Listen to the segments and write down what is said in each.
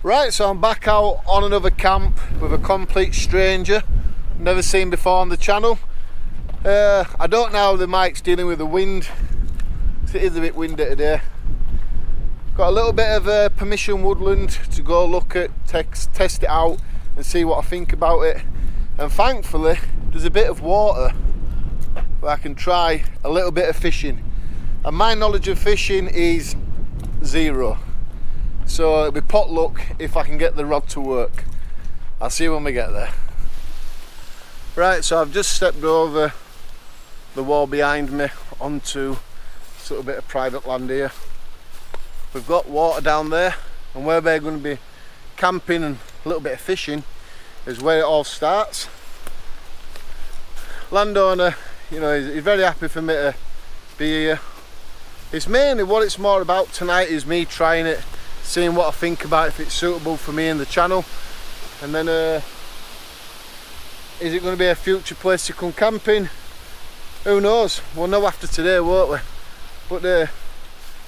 Right, so I'm back out on another camp with a complete stranger, never seen before on the channel. I don't know how the mic's dealing with the wind. It is a bit windy today. Got a little bit of permission woodland to go look at, test it out and see what I think about it. And thankfully there's a bit of water where I can try a little bit of fishing. And my knowledge of fishing is zero. So it'll be pot luck if I can get the rod to work. I'll see you when we get there. Right, so I've just stepped over the wall behind me onto a little bit of private land here. We've got water down there, and where we're going to be camping and a little bit of fishing is where it all starts. Landowner, you know, he's very happy for me to be here. It's mainly what it's more about tonight is me trying it, seeing what I think about it, if it's suitable for me and the channel, and then is it going to be a future place to come camping? Who knows? We'll know after today, won't we? But the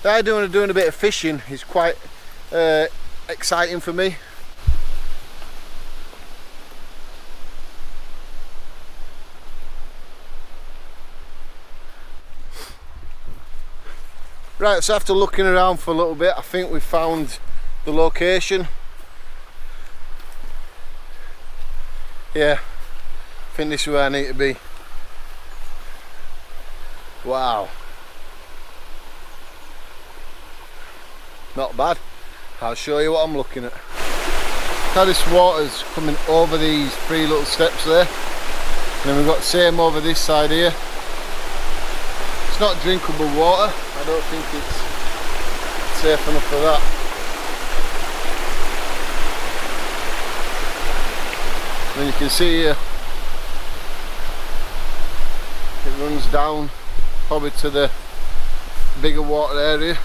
idea of doing a bit of fishing is quite exciting for me. Right, so after looking around for a little bit, I think we've found the location. Yeah, I think this is where I need to be. Wow. Not bad. I'll show you what I'm looking at. How this water's coming over these three little steps there. And then we've got the same over this side here. It's not drinkable water. I don't think it's safe enough for that. And then you can see here, it runs down probably to the bigger water area.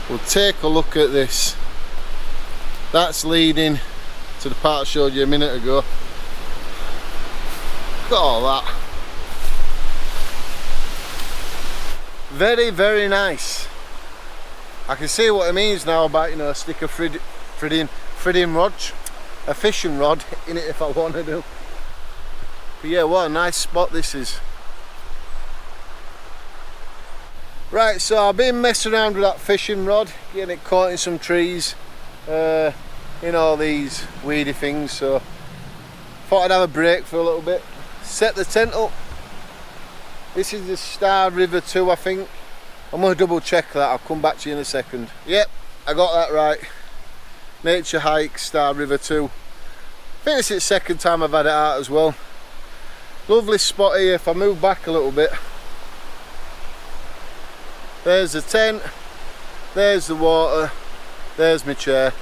We'll take a look at this. That's leading to the part I showed you a minute ago. Got all that. Very, very nice. I can see what it means now about, you know, stick a frigging rod, a fishing rod in it if I want to do. But yeah, what a nice spot this is. Right, so I've been messing around with that fishing rod, getting it caught in some trees, in all these weedy things, so thought I'd have a break for a little bit. Set the tent up. This is the Star River 2, I think. I'm going to double check that, I'll come back to you in a second. Yep, I got that right. Naturehike, Star River 2. I think this is the second time I've had it out as well. Lovely spot here. If I move back a little bit, there's the tent, there's the water, there's my chair.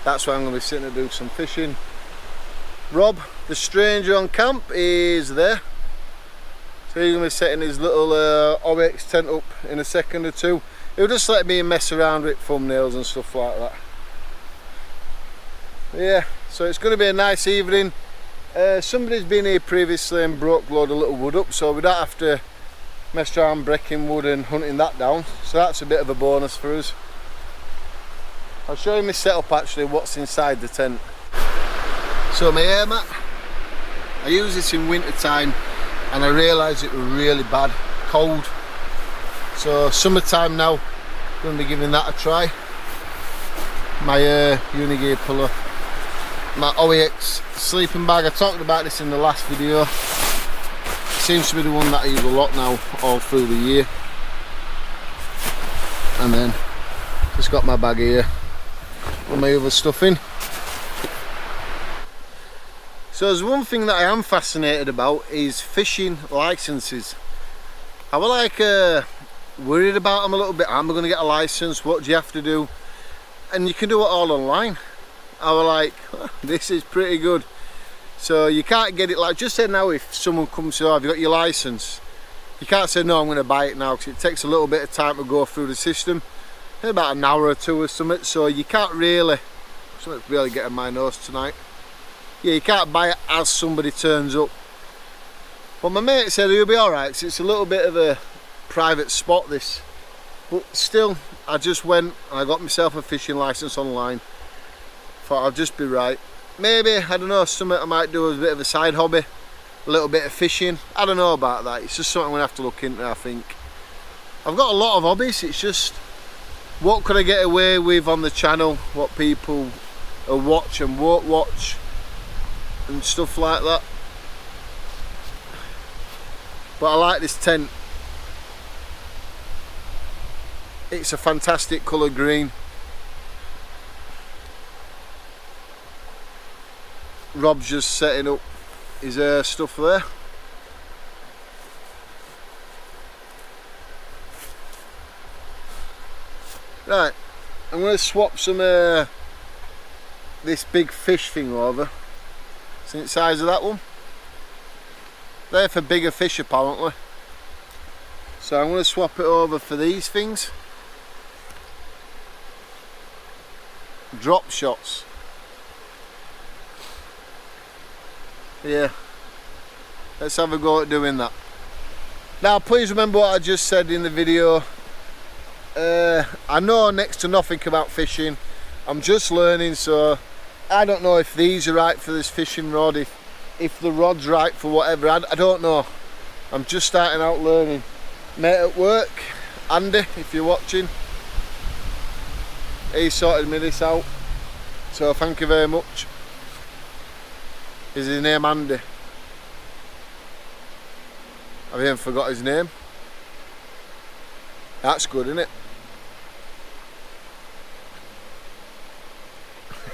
That's where I'm going to be sitting to do some fishing. Rob, the stranger on camp, is there. So he's going to be setting his little OX tent up in a second or two. He'll just let me mess around with thumbnails and stuff like that. Yeah, so it's going to be a nice evening. Somebody's been here previously and broke a load of little wood up, so we don't have to mess around breaking wood and hunting that down, so that's a bit of a bonus for us. I'll show you my setup actually, what's inside the tent. So my air mat, I use this in winter time and I realised it was really bad, cold. So summertime now, I'm going to be giving that a try. My Unigear puller, my OEX sleeping bag, I talked about this in the last video. Seems to be the one that I use a lot now, all through the year. And then just got my bag here with my other stuff in. So there's one thing that I am fascinated about is fishing licenses. I was like worried about them a little bit. Am I going to get a license? What do you have to do? And you can do it all online. I was like, oh, this is pretty good. So you can't get it like, just say now if someone comes to, oh, have you got your license? You can't say no, I'm going to buy it now, because it takes a little bit of time to go through the system. About an hour or two or something, so you can't really, something's really getting my nose tonight. yeah, you can't buy it as somebody turns up. But my mate said he'll be alright, because it's a little bit of a private spot, this. But still, I just went and I got myself a fishing licence online. Thought I'd just be right. Maybe, I don't know, something I might do as a bit of a side hobby. A little bit of fishing. I don't know about that. It's just something I'm going to have to look into, I think. I've got a lot of hobbies. It's just, what could I get away with on the channel? What people will watch and won't watch. And stuff like that. But I like this tent. It's a fantastic colour green. Rob's just setting up his stuff there. Right, I'm going to swap some this big fish thing over. See the size of that one? They're for bigger fish apparently. So I'm going to swap it over for these things. Drop shots. Yeah, let's have a go at doing that. Now please remember what I just said in the video. I know next to nothing about fishing. I'm just learning, so I don't know if these are right for this fishing rod, if the rod's right for whatever. I don't know. I'm just starting out learning. Mate at work, Andy, if you're watching, he sorted me this out, so thank you very much. Is his name Andy? I've even forgot his name. That's good, isn't it?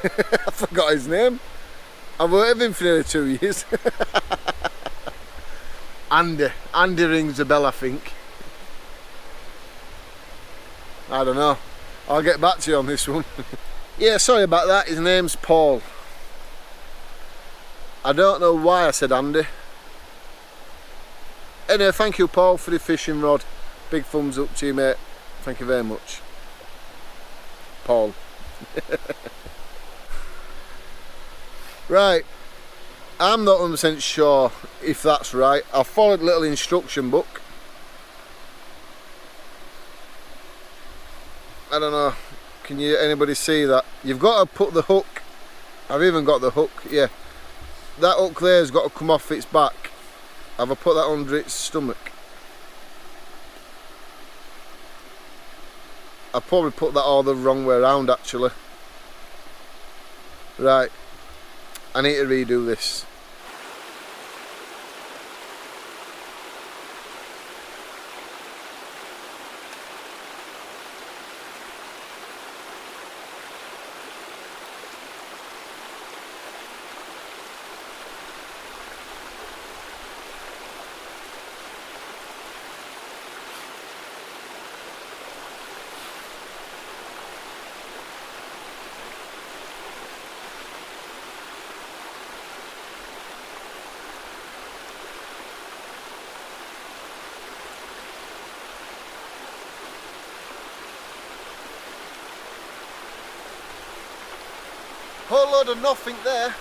I forgot his name. I've worked with him for nearly 2 years. Andy rings a bell, I think. I don't know. I'll get back to you on this one. Yeah, sorry about that. His name's Paul. I don't know why I said Andy. Anyway, thank you Paul for the fishing rod. Big thumbs up to you, mate. Thank you very much. Paul. Right, I'm not 100% sure if that's right. I followed a little instruction book. I don't know, can anybody see that? You've got to put the hook, I've even got the hook, yeah. That hook there's got to come off its back. Have I put that under its stomach? I probably put that all the wrong way around actually. Right, I need to redo this. Whole load of nothing there.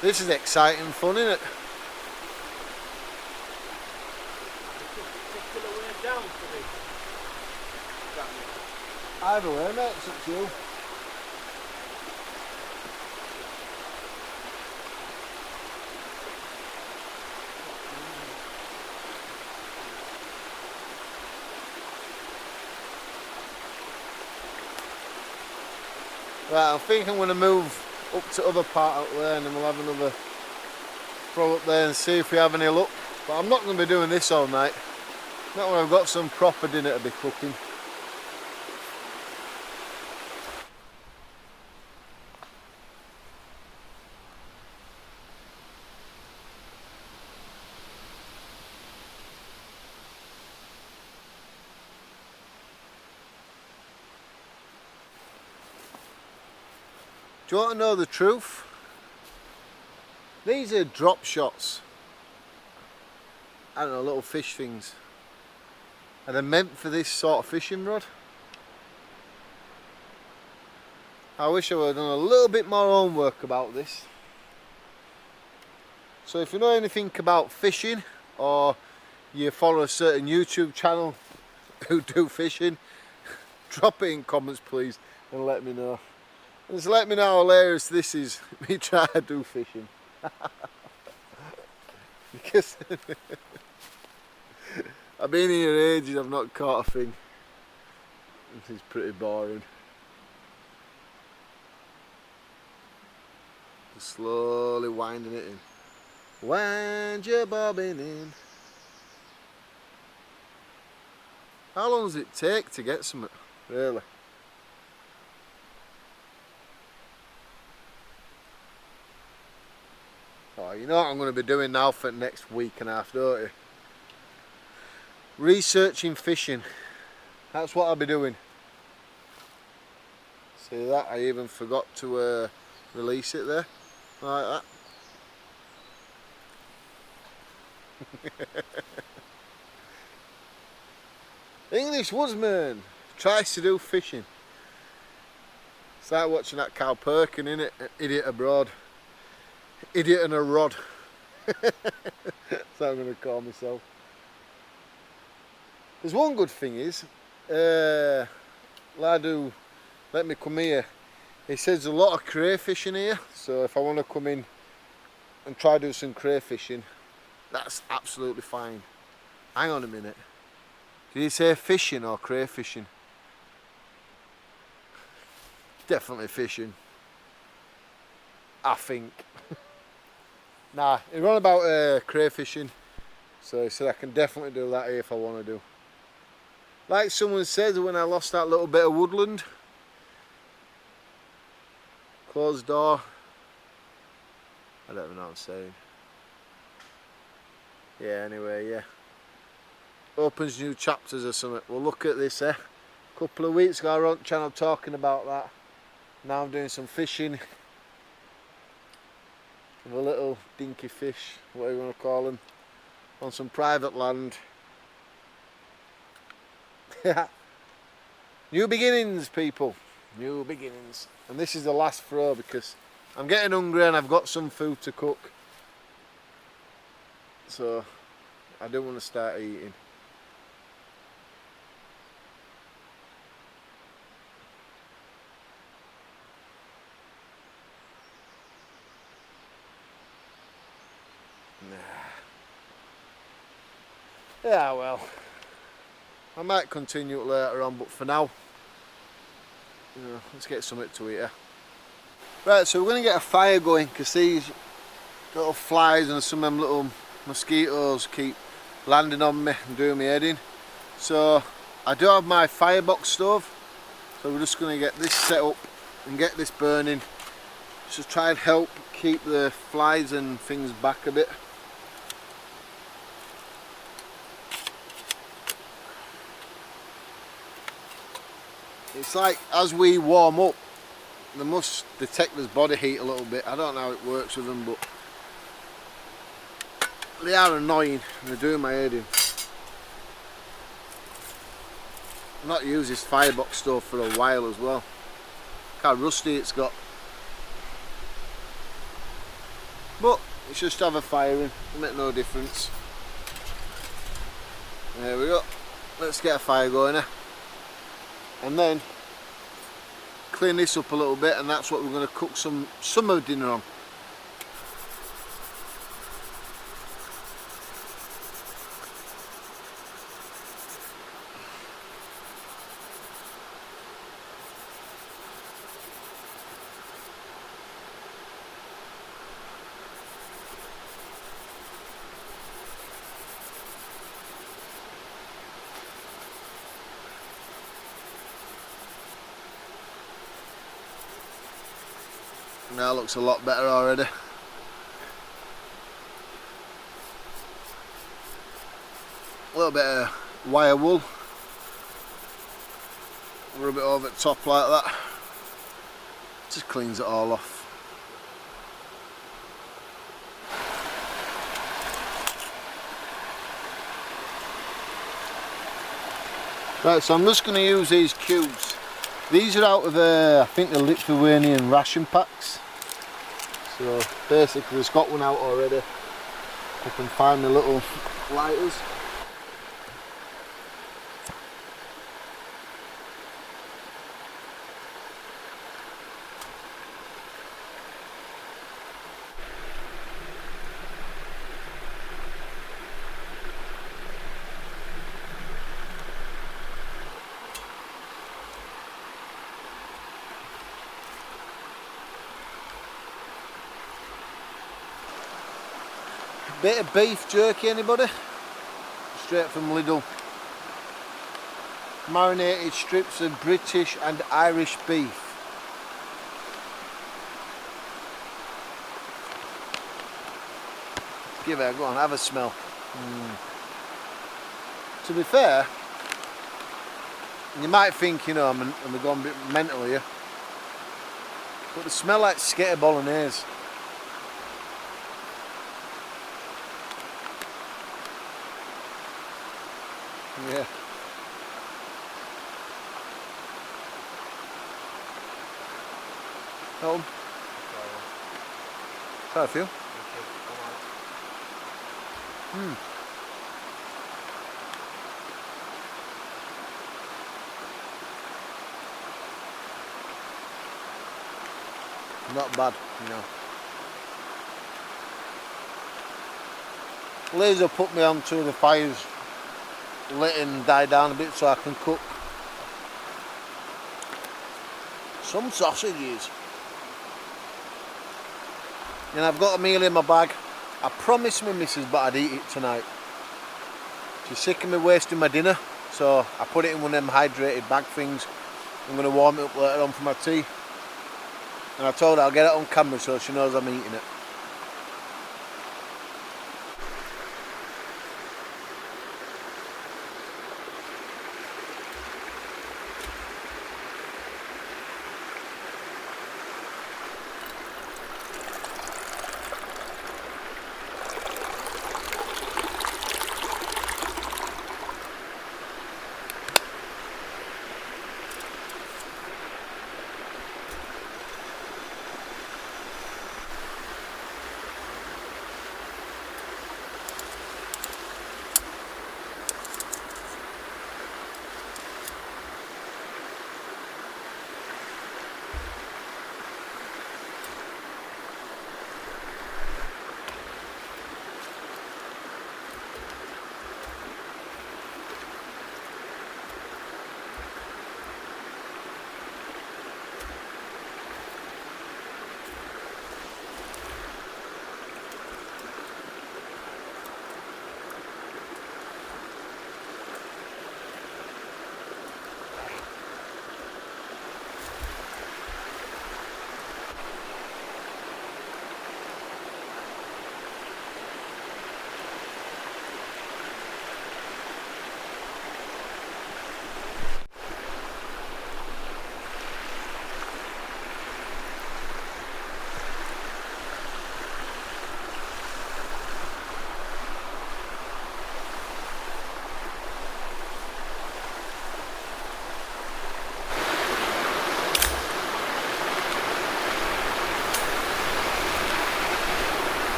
This is exciting fun, isn't it? Either way, mate, it's up to you. Right, I think I'm going to move up to other part out there and then we'll have another throw up there and see if we have any luck. But I'm not going to be doing this all night. Not when I've got some proper dinner to be cooking. Do you want to know the truth? These are drop shots. I don't know, little fish things. And they're meant for this sort of fishing rod. I wish I would have done a little bit more homework about this. So if you know anything about fishing, or you follow a certain YouTube channel who do fishing, drop it in comments please and let me know. And just let me know how hilarious this is, me trying to do fishing. Because I've been here ages, I've not caught a thing. This is pretty boring. Just slowly winding it in. Wind your bobbin in. How long does it take to get something, really? Oh, you know what I'm going to be doing now for the next week and a half, don't you? Researching fishing. That's what I'll be doing. See that? I even forgot to release it there. Like that. English Woodsman tries to do fishing. Start watching that cow perking, innit? Idiot abroad. Idiot and a rod. That's what I'm going to call myself. There's one good thing is, lad who let me come here, he says there's a lot of crayfish in here, so if I want to come in and try to do some crayfishing, that's absolutely fine. Hang on a minute. Did he say fishing or crayfishing? Definitely fishing. I think. Nah, he ran about crayfishing, so he said I can definitely do that here if I want to do. Like someone said when I lost that little bit of woodland, closed door, I don't even know what I'm saying. Yeah, anyway, yeah. Opens new chapters or something. We'll look at this, a couple of weeks ago I was on the channel talking about that. Now I'm doing some fishing with a little dinky fish, whatever you want to call them, on some private land. New beginnings, people. New beginnings. And this is the last throw because I'm getting hungry and I've got some food to cook. So I do want to start eating. Yeah, well, I might continue it later on, but for now, you know, let's get something to eat. Yeah. Right, so we're going to get a fire going because these little flies and some of them little mosquitoes keep landing on me and doing me head in. So I do have my Firebox stove, so we're just going to get this set up and get this burning, just to try and help keep the flies and things back a bit. It's like as we warm up, they must detect this body heat a little bit. I don't know how it works with them, but they are annoying and they're doing my head in. I've not used this Firebox stove for a while as well. Look how rusty it's got. But it's just to have a fire in, it'll make no difference. There we go. Let's get a fire going now. And then clean this up a little bit, and that's what we're going to cook some summer dinner on. Now looks a lot better already. A little bit of wire wool. Rub it over the top like that. Just cleans it all off. Right, so I'm just going to use these cubes. These are out of I think the Lithuanian ration packs. So basically it's got one out already. I can find the little lighters. Bit of beef jerky, anybody? Straight from Lidl. Marinated strips of British and Irish beef. Give it a go on, have a smell. To be fair, you might think, you know, I'm going a bit mental here, but they smell like skitty bolognese. Yeah. Home. How do I feel? Not bad, you know. Laser put me onto the fires, letting die down a bit so I can cook some sausages. And I've got a meal in my bag. I promised my missus but I'd eat it tonight. She's sick of me wasting my dinner, so I put it in one of them hydrated bag things. I'm going to warm it up later on for my tea. And I told her I'll get it on camera so she knows I'm eating it.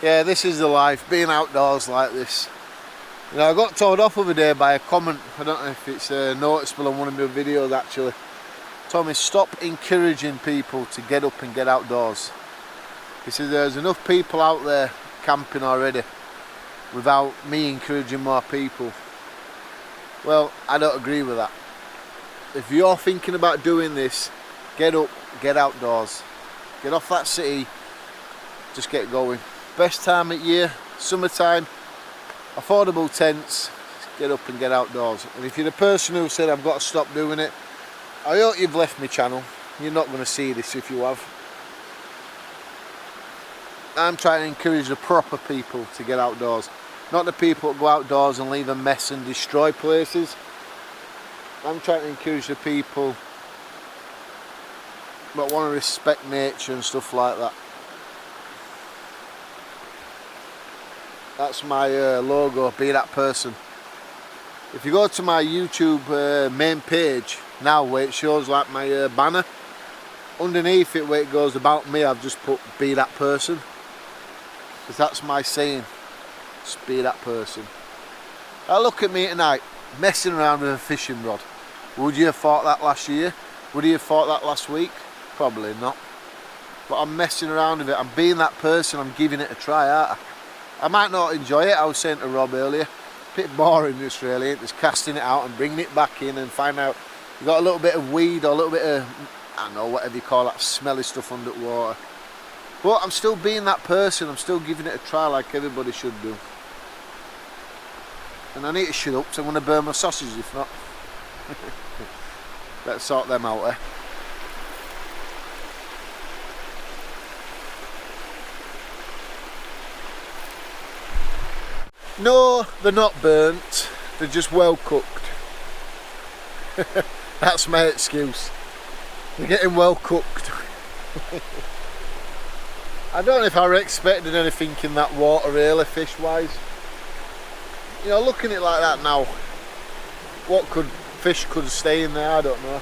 Yeah, this is the life, being outdoors like this. You know, I got told off the other day by a comment, I don't know if it's noticeable on one of my videos actually. Told me stop encouraging people to get up and get outdoors. He said there's enough people out there camping already without me encouraging more people. Well, I don't agree with that. If you're thinking about doing this, get up, get outdoors. Get off that city, just get going. Best time of year, summertime, affordable tents, get up and get outdoors. And if you're the person who said I've got to stop doing it, I hope you've left my channel. You're not going to see this if you have. I'm trying to encourage the proper people to get outdoors. Not the people that go outdoors and leave a mess and destroy places. I'm trying to encourage the people that want to respect nature and stuff like that. That's my logo, be that person. If you go to my YouTube main page now, where it shows like my banner, underneath it where it goes about me, I've just put be that person, because that's my saying, just be that person. Now look at me tonight, messing around with a fishing rod. Would you have thought that last year? Would you have thought that last week? Probably not. But I'm messing around with it, I'm being that person, I'm giving it a try, aren't I might not enjoy it. I was saying to Rob earlier, a bit boring this really, just casting it out and bringing it back in and find out you got a little bit of weed or a little bit of, I don't know, whatever you call that smelly stuff underwater. But I'm still being that person, I'm still giving it a try like everybody should do. And I need to shut up, so I'm going to burn my sausages if not. Let's sort them out, eh? No, they're not burnt, they're just well cooked. That's my excuse. They're getting well cooked. I don't know if I were expecting anything in that water really, fish wise. You know, looking at it like that now, what fish could stay in there, I don't know.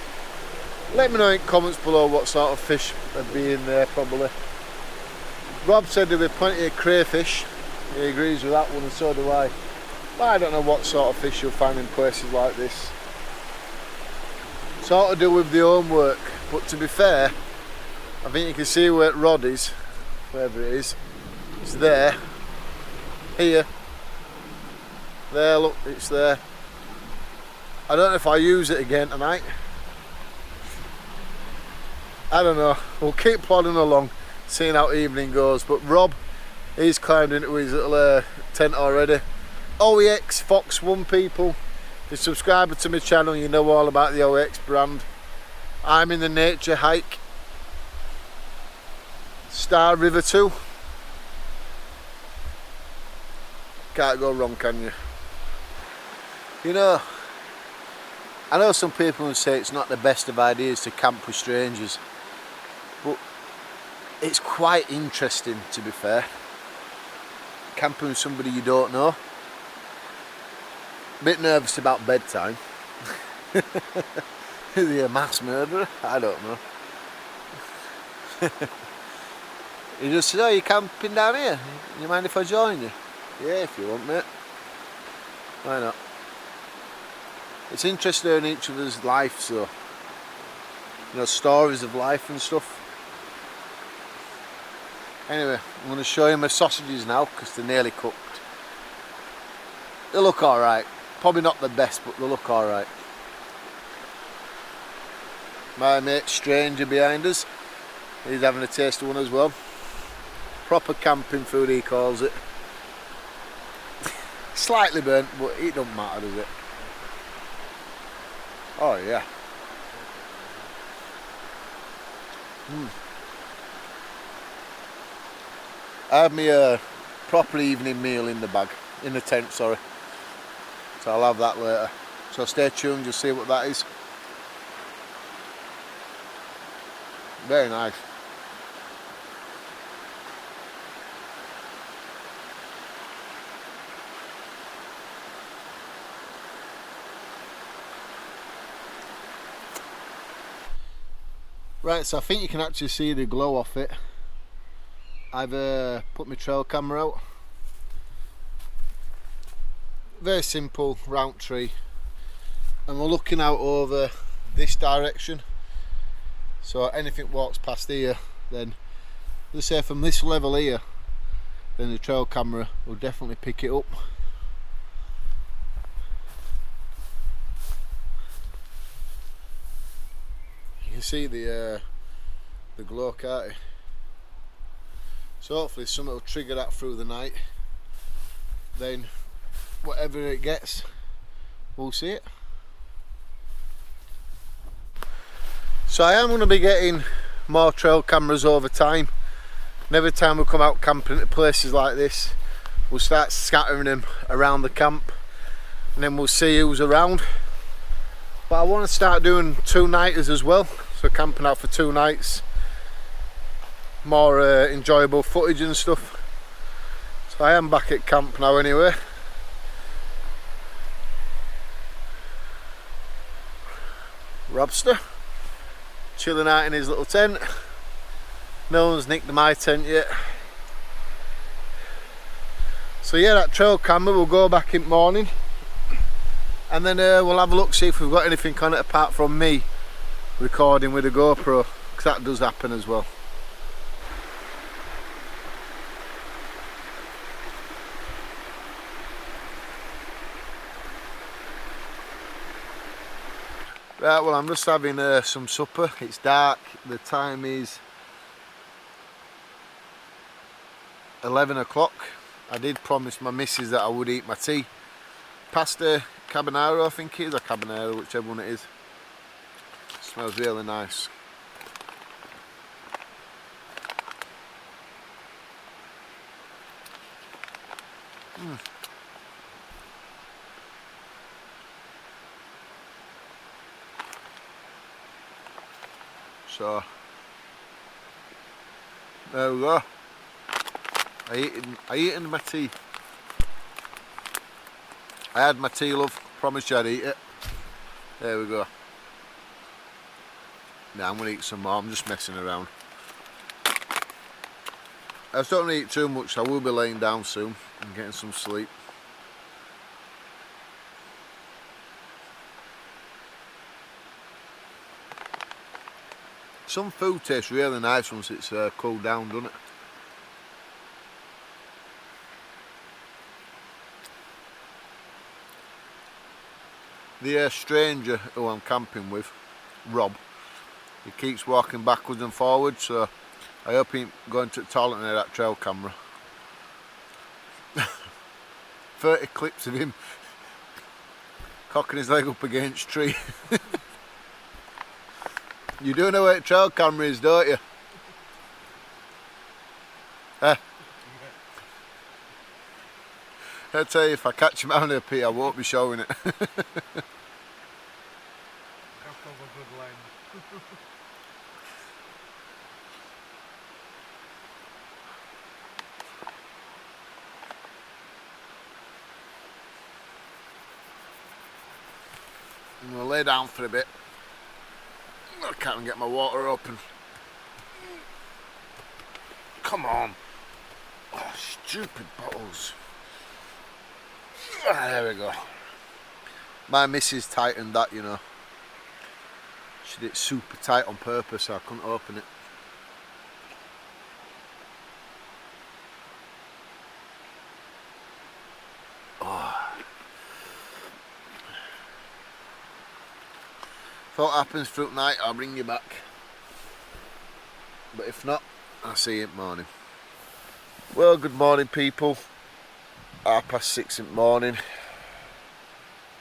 Let me know in comments below what sort of fish would be in there probably. Rob said there'd be plenty of crayfish. He agrees with that one, and so do I. But I don't know what sort of fish you'll find in places like this. Sort of do with the homework, but to be fair, I think you can see where the rod is, wherever it is. It's there, here, there, look, it's there. I don't know if I use it again tonight. I don't know, we'll keep plodding along, seeing how evening goes. But Rob, he's climbed into his little tent already. OEX Fox 1 people, if you're a subscriber to my channel, you know all about the OEX brand. I'm in the Naturehike Star River 2. Can't go wrong, can you? You know, I know some people will say it's not the best of ideas to camp with strangers, but it's quite interesting, to be fair. Camping with somebody you don't know. A bit nervous about bedtime. Is he a mass murderer? I don't know. He just said, oh, you're camping down here? You mind if I join you? Yeah, if you want, mate. Why not? It's interesting in each other's life, so, you know, stories of life and stuff. Anyway, I'm going to show you my sausages now because they're nearly cooked. They look alright. Probably not the best, but they look alright. My mate Stranger behind us, he's having a taste of one as well. Proper camping food, he calls it. Slightly burnt, but it don't matter, does it? Oh yeah. I have my proper evening meal in the bag, in the tent, sorry. So I'll have that later. So stay tuned, just see what that is. Very nice. Right, so I think you can actually see the glow off it. I've put my trail camera out. Very simple round tree, and we're looking out over this direction, so anything walks past here, then let's say from this level here, then the trail camera will definitely pick it up. You can see the glow, can't you? So hopefully something will trigger that through the night. Then whatever it gets, we'll see it. So I am going to be getting more trail cameras over time. And every time we come out camping at places like this, we'll start scattering them around the camp, and then we'll see who's around. But I want to start doing 2-nighters as well, so camping out for 2 nights, more enjoyable footage and stuff. So I am back at camp now anyway. Robster chilling out in his little tent. No one's nicked my tent yet. So yeah, that trail camera will go back in the morning, and then we'll have a look, see if we've got anything on it apart from me recording with a GoPro, because that does happen as well. Right, well, I'm just having some supper. It's dark, the time is 11 o'clock. I did promise my missus that I would eat my tea. Pasta carbonara, I think it is, or carbonara, whichever one it is. Smells really nice. So there we go. I eaten my tea. I had my tea, love. Promised you I'd eat it. There we go. Now I'm gonna eat some more. I'm just messing around. I just don't eat too much. I will be laying down soon and getting some sleep. Some food tastes really nice once it's cooled down, doesn't it? The stranger who I'm camping with, Rob, he keeps walking backwards and forwards, so I hope he ain't going to the toilet near that trail camera. 30 clips of him cocking his leg up against a tree. You do know where the trail camera is, don't you? I tell you, if I catch him out of pit, I won't be showing it. I'm going to lay down for a bit. I can't even get my water open. Come on. Oh, stupid bottles. Ah, there we go. My missus tightened that, you know. She did it super tight on purpose, so I couldn't open it. Oh. If what happens through the night, I'll bring you back. But if not, I'll see you in the morning. Well, good morning, people. 6:30 in the morning.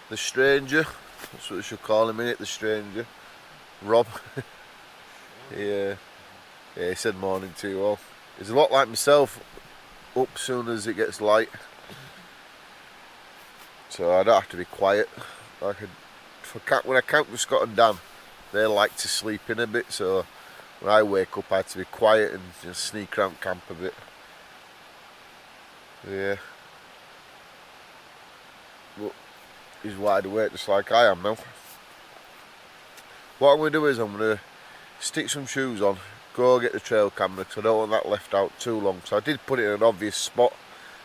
The stranger, that's what we should call him, innit? The stranger, Rob. Yeah, he said morning to you all. He's a lot like myself, up soon as it gets light. So I don't have to be quiet. When I camp with Scott and Dan, they like to sleep in a bit, so when I wake up I have to be quiet and just sneak around camp a bit. Yeah. But he's wide awake just like I am now. What I'm going to do is I'm going to stick some shoes on, go get the trail camera, because I don't want that left out too long. So I did put it in an obvious spot,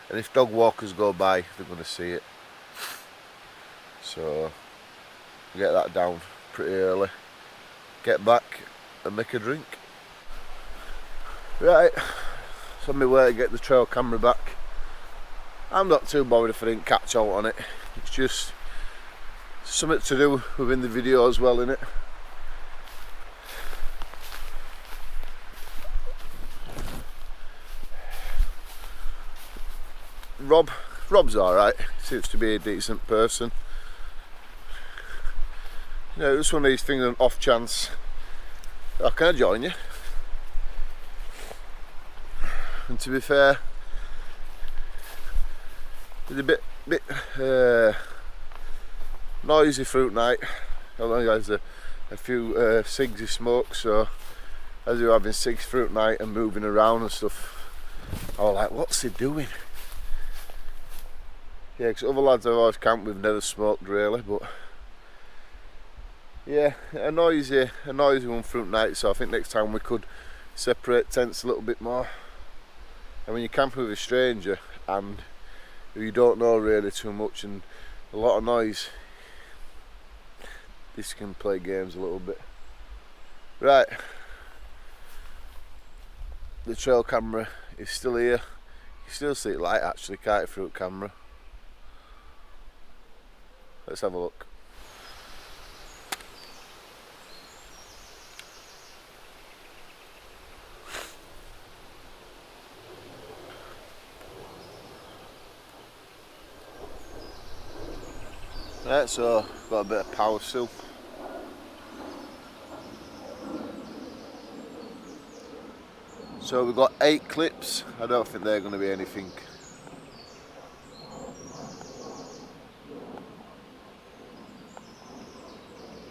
and if dog walkers go by, they're going to see it. So get that down pretty early, get back and make a drink. Right, so I'm on my way to get the trail camera back. I'm not too bothered if I didn't catch out on it. It's just something to do within the video as well, innit? Rob's alright, seems to be a decent person. You know, just one of these things, an off chance. Oh, can I join you? And to be fair, it's a bit noisy fruit night. I only has a few cigs he smokes, so as we were having cigs fruit night and moving around and stuff, I was like, what's he doing? Yeah, because other lads I've always camped with never smoked really, but yeah, a noisy one fruit night, so I think next time we could separate tents a little bit more. And when you're camping with a stranger and who you don't know really too much and a lot of noise, this can play games a little bit. Right, the trail camera is still here. You can still see it light actually, can't you, fruit camera? Let's have a look. Right, so got a bit of power still. So we've got 8 clips. I don't think they're going to be anything.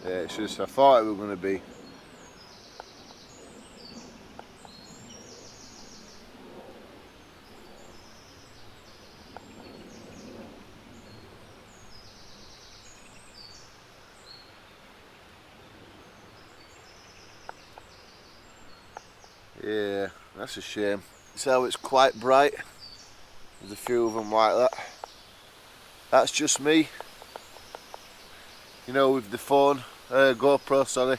Yeah, it's just I thought it was going to be. Yeah, that's a shame. So it's quite bright. There's a few of them like that. That's just me. You know, with the phone, GoPro, sorry,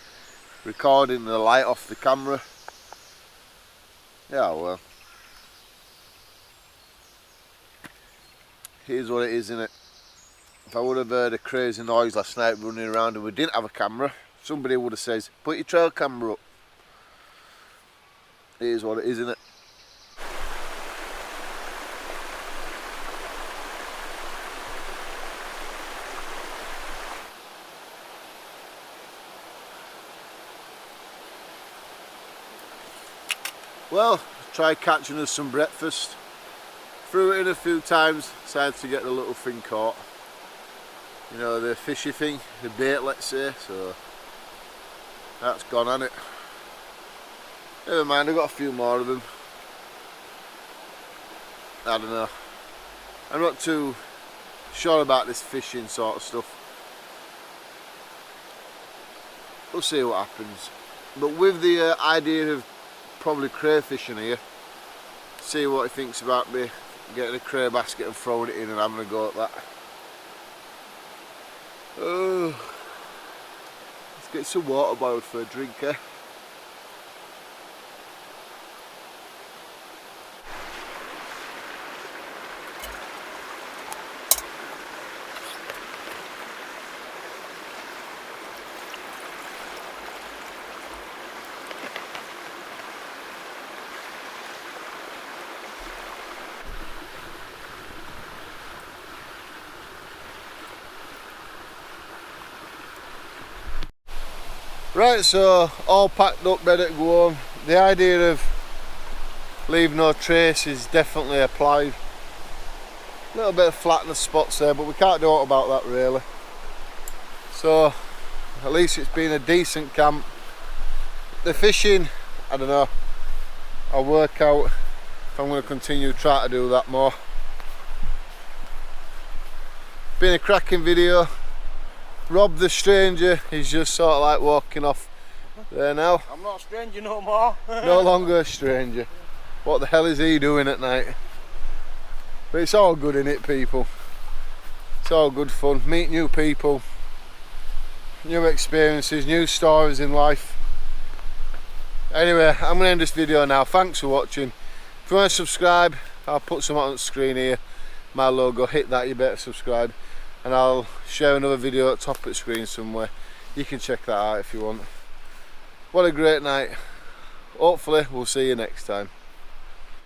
recording the light off the camera. Yeah, well. Here's what it is, innit? If I would have heard a crazy noise last night running around and we didn't have a camera, somebody would have said, put your trail camera up. It is what it is, innit? Well, try catching us some breakfast. Threw it in a few times, decided to get the little thing caught. You know, the fishy thing, the bait, let's say, so that's gone, hasn't it? Never mind, I've got a few more of them. I don't know. I'm not too sure about this fishing sort of stuff. We'll see what happens. But with the idea of probably crayfishing here, see what he thinks about me getting a cray basket and throwing it in and having a go at that. Oh, let's get some water boiled for a drink, eh? Right, so all packed up, ready to go home. The idea of leave no trace is definitely applied. A little bit of flatness spots there, but we can't do aught about that really. So at least it's been a decent camp. The fishing, I don't know, I'll work out if I'm going to continue trying to do that more. Been a cracking video. Rob the stranger is just sort of like walking off there now. I'm not a stranger no more. No longer a stranger. What the hell is he doing at night? But it's all good, innit, people? It's all good fun. Meet new people, new experiences, new stories in life. Anyway, I'm going to end this video now. Thanks for watching. If you want to subscribe, I'll put some on the screen here. My logo, hit that, you better subscribe. And I'll share another video at the top of the screen somewhere. You can check that out if you want. What a great night. Hopefully we'll see you next time.